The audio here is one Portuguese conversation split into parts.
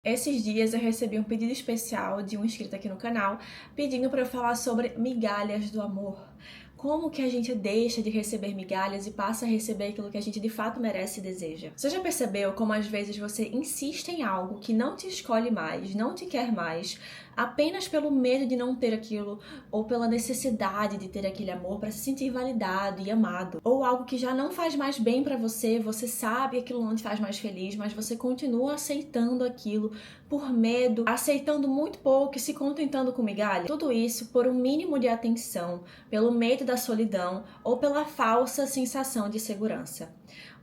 Esses dias eu recebi um pedido especial de um inscrito aqui no canal pedindo para eu falar sobre migalhas do amor. Como que a gente deixa de receber migalhas e passa a receber aquilo que a gente de fato merece e deseja? Você já percebeu como às vezes você insiste em algo que não te escolhe mais, não te quer mais, apenas pelo medo de não ter aquilo ou pela necessidade de ter aquele amor para se sentir validado e amado? Ou algo que já não faz mais bem para você, você sabe que aquilo não te faz mais feliz, mas você continua aceitando aquilo por medo, aceitando muito pouco e se contentando com migalha? Tudo isso por um mínimo de atenção, pelo medo da solidão ou pela falsa sensação de segurança.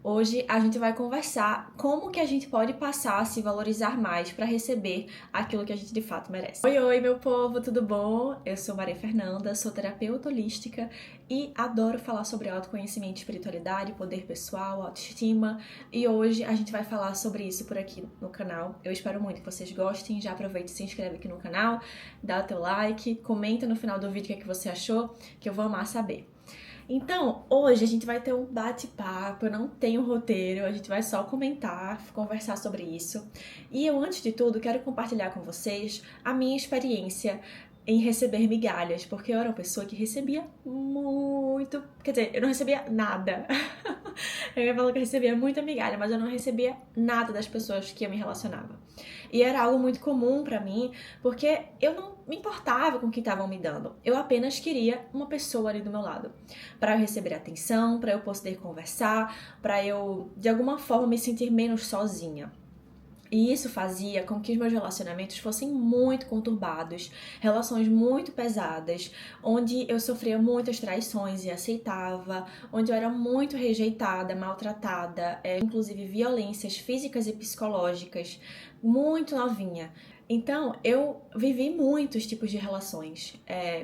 Hoje a gente vai conversar como que a gente pode passar a se valorizar mais para receber aquilo que a gente de fato merece. Oi, meu povo, tudo bom? Eu sou Maria Fernanda, sou terapeuta holística e adoro falar sobre autoconhecimento, espiritualidade, poder pessoal, autoestima, e hoje a gente vai falar sobre isso por aqui no canal. Eu espero muito que vocês gostem, já aproveite e se inscreve aqui no canal, dá o teu like, comenta no final do vídeo o que é que você achou, que eu vou amar saber. Então, hoje a gente vai ter um bate-papo, eu não tenho roteiro, a gente vai só comentar, conversar sobre isso. E eu, antes de tudo, quero compartilhar com vocês a minha experiência em receber migalhas, porque eu era uma pessoa que recebia muito, quer dizer, eu não recebia nada. Eu ia falar que eu recebia muita migalha, mas eu não recebia nada das pessoas que eu me relacionava. E era algo muito comum pra mim, porque eu não me importava com o que estavam me dando. Eu apenas queria uma pessoa ali do meu lado, para eu receber atenção, para eu poder conversar, para eu de alguma forma me sentir menos sozinha. E isso fazia com que os meus relacionamentos fossem muito conturbados, relações muito pesadas, onde eu sofria muitas traições e aceitava, onde eu era muito rejeitada, maltratada, inclusive violências físicas e psicológicas, muito novinha. Então, eu vivi muitos tipos de relações,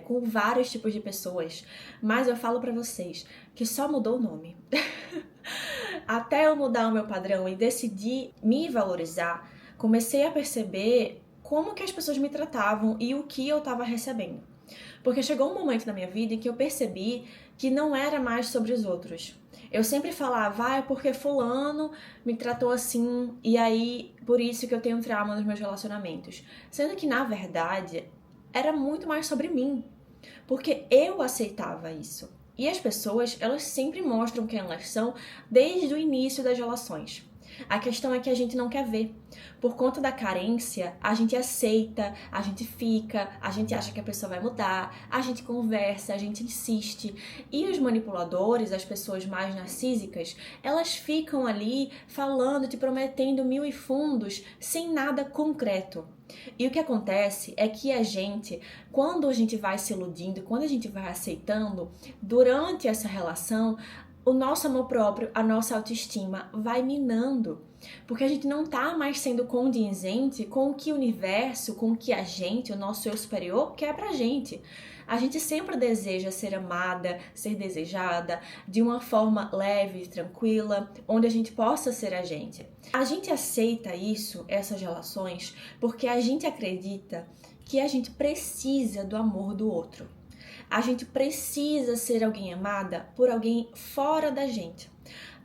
com vários tipos de pessoas, mas eu falo pra vocês que só mudou o nome. Até eu mudar o meu padrão e decidir me valorizar, comecei a perceber como que as pessoas me tratavam e o que eu estava recebendo. Porque chegou um momento na minha vida em que eu percebi que não era mais sobre os outros. Eu sempre falava, é porque fulano me tratou assim e aí por isso que eu tenho trauma nos meus relacionamentos. Sendo que, na verdade, era muito mais sobre mim. Porque eu aceitava isso. E as pessoas, elas sempre mostram quem elas são desde o início das relações. A questão é que a gente não quer ver. Por conta da carência, a gente aceita, a gente fica, a gente acha que a pessoa vai mudar, a gente conversa, a gente insiste. E os manipuladores, as pessoas mais narcísicas, elas ficam ali falando, te prometendo mil e fundos, sem nada concreto. E o que acontece é que a gente, quando a gente vai se iludindo, quando a gente vai aceitando, durante essa relação, o nosso amor próprio, a nossa autoestima vai minando. Porque a gente não tá mais sendo condizente com o que o universo, com o que a gente, o nosso eu superior, quer pra gente. A gente sempre deseja ser amada, ser desejada, de uma forma leve, tranquila, onde a gente possa ser a gente. A gente aceita isso, essas relações, porque a gente acredita que a gente precisa do amor do outro. A gente precisa ser alguém amada por alguém fora da gente.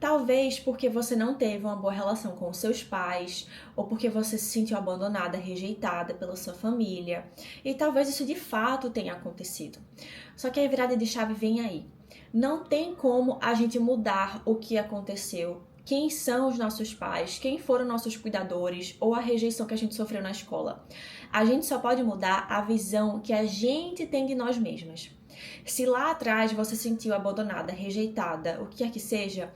Talvez porque você não teve uma boa relação com os seus pais, ou porque você se sentiu abandonada, rejeitada pela sua família. E talvez isso de fato tenha acontecido. Só que a virada de chave vem aí. Não tem como a gente mudar o que aconteceu. Quem são os nossos pais, quem foram nossos cuidadores ou a rejeição que a gente sofreu na escola. A gente só pode mudar a visão que a gente tem de nós mesmas. Se lá atrás você se sentiu abandonada, rejeitada, o que quer que seja,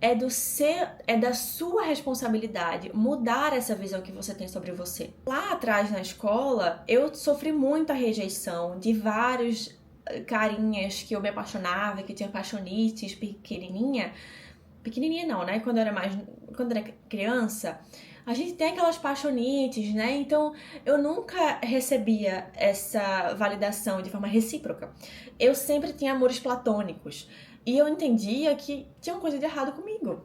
é da sua responsabilidade mudar essa visão que você tem sobre você. Lá atrás na escola, eu sofri muita rejeição de vários carinhas que eu me apaixonava, que tinha paixonites pequenininha. Pequenininha não, né? Quando era criança, a gente tem aquelas paixonites, né? Então, eu nunca recebia essa validação de forma recíproca. Eu sempre tinha amores platônicos. E eu entendia que tinha uma coisa de errado comigo.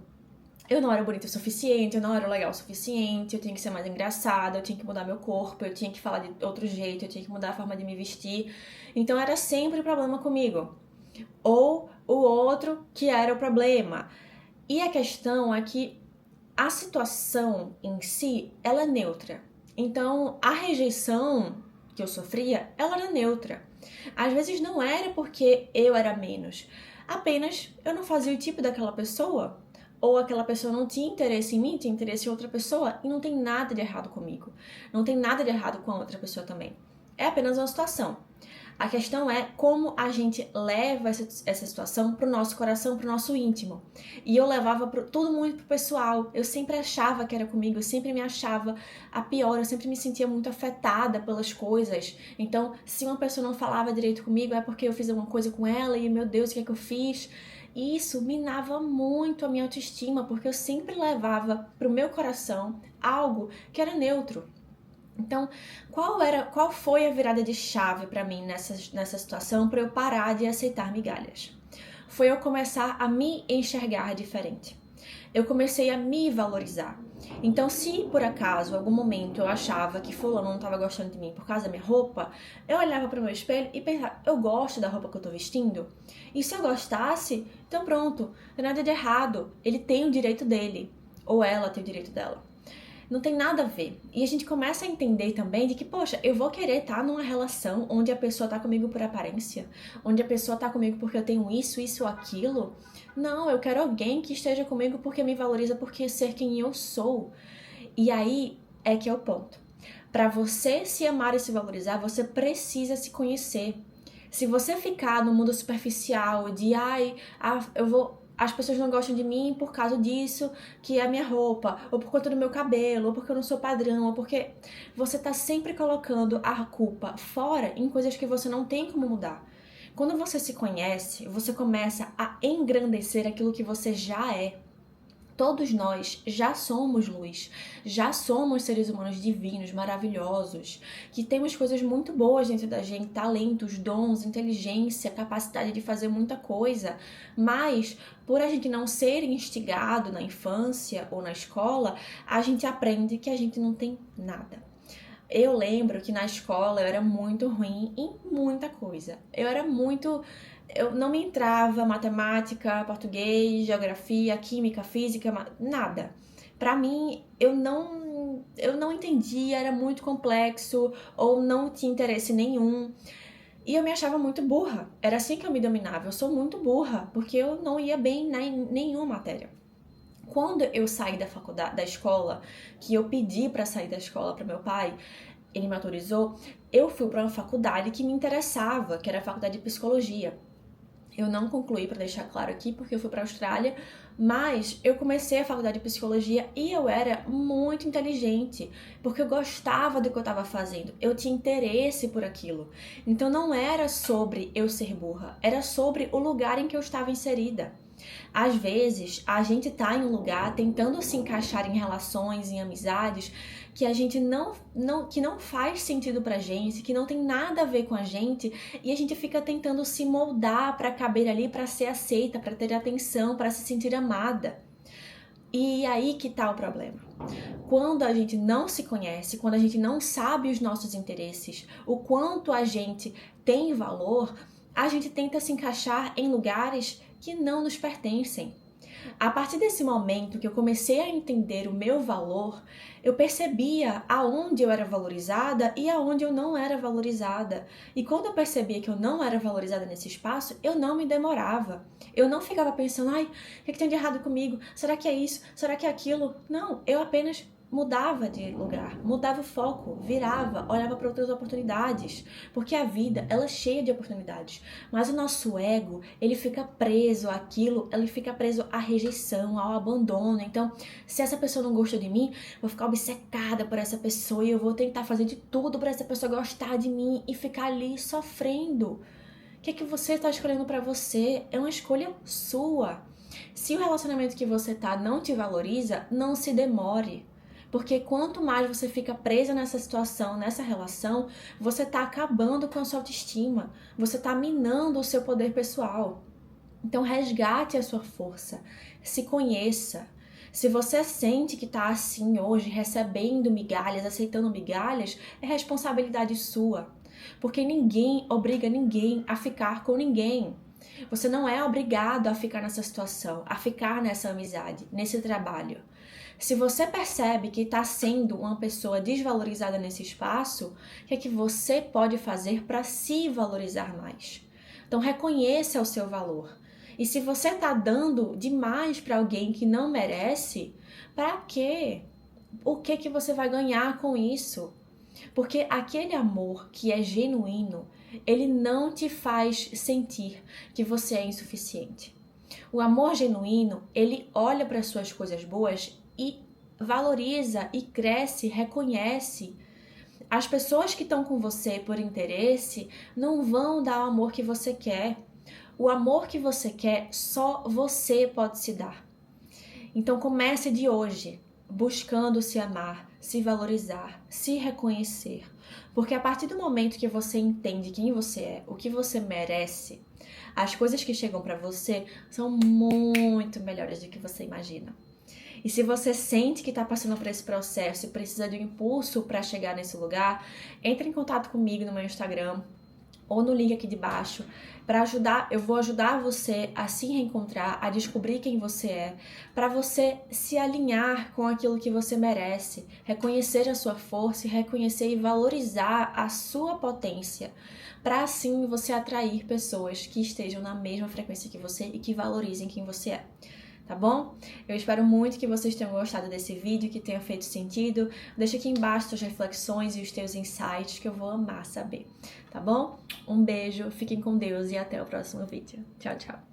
Eu não era bonita o suficiente, eu não era legal o suficiente, eu tinha que ser mais engraçada, eu tinha que mudar meu corpo, eu tinha que falar de outro jeito, eu tinha que mudar a forma de me vestir. Então, era sempre problema comigo. Ou o outro que era o problema. E a questão é que a situação em si, ela é neutra. Então, a rejeição que eu sofria, ela era neutra. Às vezes não era porque eu era menos, apenas eu não fazia o tipo daquela pessoa, ou aquela pessoa não tinha interesse em mim, tinha interesse em outra pessoa, e não tem nada de errado comigo. Não tem nada de errado com a outra pessoa também. É apenas uma situação. A questão é como a gente leva essa situação pro nosso coração, pro nosso íntimo. E eu levava tudo muito pro pessoal. Eu sempre achava que era comigo, eu sempre me achava a pior, eu sempre me sentia muito afetada pelas coisas. Então, se uma pessoa não falava direito comigo, é porque eu fiz alguma coisa com ela e, meu Deus, o que é que eu fiz? E isso minava muito a minha autoestima, porque eu sempre levava pro meu coração algo que era neutro. Então, qual foi a virada de chave para mim nessa situação para eu parar de aceitar migalhas? Foi eu começar a me enxergar diferente. Eu comecei a me valorizar. Então, se por acaso, em algum momento, eu achava que fulano não estava gostando de mim por causa da minha roupa, eu olhava para o meu espelho e pensava, eu gosto da roupa que eu estou vestindo? E se eu gostasse, então pronto, não tem nada de errado. Ele tem o direito dele, ou ela tem o direito dela. Não tem nada a ver. E a gente começa a entender também de que, poxa, eu vou querer estar numa relação onde a pessoa tá comigo por aparência, onde a pessoa tá comigo porque eu tenho isso ou aquilo. Não, eu quero alguém que esteja comigo porque me valoriza, porque ser quem eu sou. E aí é que é o ponto. Para você se amar e se valorizar, você precisa se conhecer. Se você ficar no mundo superficial de, as pessoas não gostam de mim por causa disso, que é a minha roupa, ou por conta do meu cabelo, ou porque eu não sou padrão, ou porque você tá sempre colocando a culpa fora em coisas que você não tem como mudar. Quando você se conhece, você começa a engrandecer aquilo que você já é. Todos nós já somos luz, já somos seres humanos divinos, maravilhosos, que temos coisas muito boas dentro da gente, talentos, dons, inteligência, capacidade de fazer muita coisa, mas por a gente não ser instigado na infância ou na escola, a gente aprende que a gente não tem nada. Eu lembro que na escola eu era muito ruim em muita coisa. Eu não me entrava matemática, português, geografia, química, física, nada. Pra mim, eu não entendia, era muito complexo ou não tinha interesse nenhum. E eu me achava muito burra. Era assim que eu me dominava. Eu sou muito burra, porque eu não ia bem em nenhuma matéria. Quando eu saí da faculdade, da escola, que eu pedi para sair da escola para meu pai, ele me autorizou, eu fui para uma faculdade que me interessava, que era a faculdade de psicologia. Eu não concluí, para deixar claro aqui, porque eu fui para a Austrália, mas eu comecei a faculdade de psicologia e eu era muito inteligente, porque eu gostava do que eu estava fazendo, eu tinha interesse por aquilo. Então não era sobre eu ser burra, era sobre o lugar em que eu estava inserida. Às vezes, a gente tá em um lugar tentando se encaixar em relações, em amizades, que a gente que não faz sentido pra gente, que não tem nada a ver com a gente, e a gente fica tentando se moldar pra caber ali, pra ser aceita, pra ter atenção, pra se sentir amada. E aí que tá o problema. Quando a gente não se conhece, quando a gente não sabe os nossos interesses, o quanto a gente tem valor, a gente tenta se encaixar em lugares que não nos pertencem. A partir desse momento que eu comecei a entender o meu valor, eu percebia aonde eu era valorizada e aonde eu não era valorizada. E quando eu percebia que eu não era valorizada nesse espaço, eu não me demorava. Eu não ficava pensando, ai, o que tem de errado comigo? Será que é isso? Será que é aquilo? Não, eu apenas mudava de lugar, mudava o foco, virava, olhava para outras oportunidades, porque a vida, ela é cheia de oportunidades, mas o nosso ego, ele fica preso àquilo, ele fica preso à rejeição, ao abandono. Então, se essa pessoa não gosta de mim, eu vou ficar obcecada por essa pessoa e eu vou tentar fazer de tudo para essa pessoa gostar de mim e ficar ali sofrendo. O que é que você está escolhendo para você? É uma escolha sua. Se o relacionamento que você tá não te valoriza, não se demore. Porque quanto mais você fica presa nessa situação, nessa relação, você tá acabando com a sua autoestima, você tá minando o seu poder pessoal. Então resgate a sua força, se conheça. Se você sente que tá assim hoje, recebendo migalhas, aceitando migalhas, é responsabilidade sua. Porque ninguém obriga ninguém a ficar com ninguém. Você não é obrigado a ficar nessa situação, a ficar nessa amizade, nesse trabalho. Se você percebe que está sendo uma pessoa desvalorizada nesse espaço, o que é que você pode fazer para se valorizar mais? Então, reconheça o seu valor. E se você está dando demais para alguém que não merece, para quê? O que você vai ganhar com isso? Porque aquele amor que é genuíno, ele não te faz sentir que você é insuficiente. O amor genuíno, ele olha para as suas coisas boas e valoriza e cresce, reconhece. As pessoas que estão com você por interesse não vão dar o amor que você quer. O amor que você quer, só você pode se dar. Então comece de hoje, buscando se amar, se valorizar, se reconhecer. Porque a partir do momento que você entende quem você é, o que você merece, as coisas que chegam para você são muito melhores do que você imagina. E se você sente que está passando por esse processo e precisa de um impulso para chegar nesse lugar, entre em contato comigo no meu Instagram ou no link aqui de baixo. Para ajudar, eu vou ajudar você a se reencontrar, a descobrir quem você é, para você se alinhar com aquilo que você merece, reconhecer a sua força e reconhecer e valorizar a sua potência, para assim você atrair pessoas que estejam na mesma frequência que você e que valorizem quem você é. Tá bom? Eu espero muito que vocês tenham gostado desse vídeo, que tenha feito sentido. Deixa aqui embaixo suas reflexões e os teus insights, que eu vou amar saber. Tá bom? Um beijo, fiquem com Deus e até o próximo vídeo. Tchau, tchau.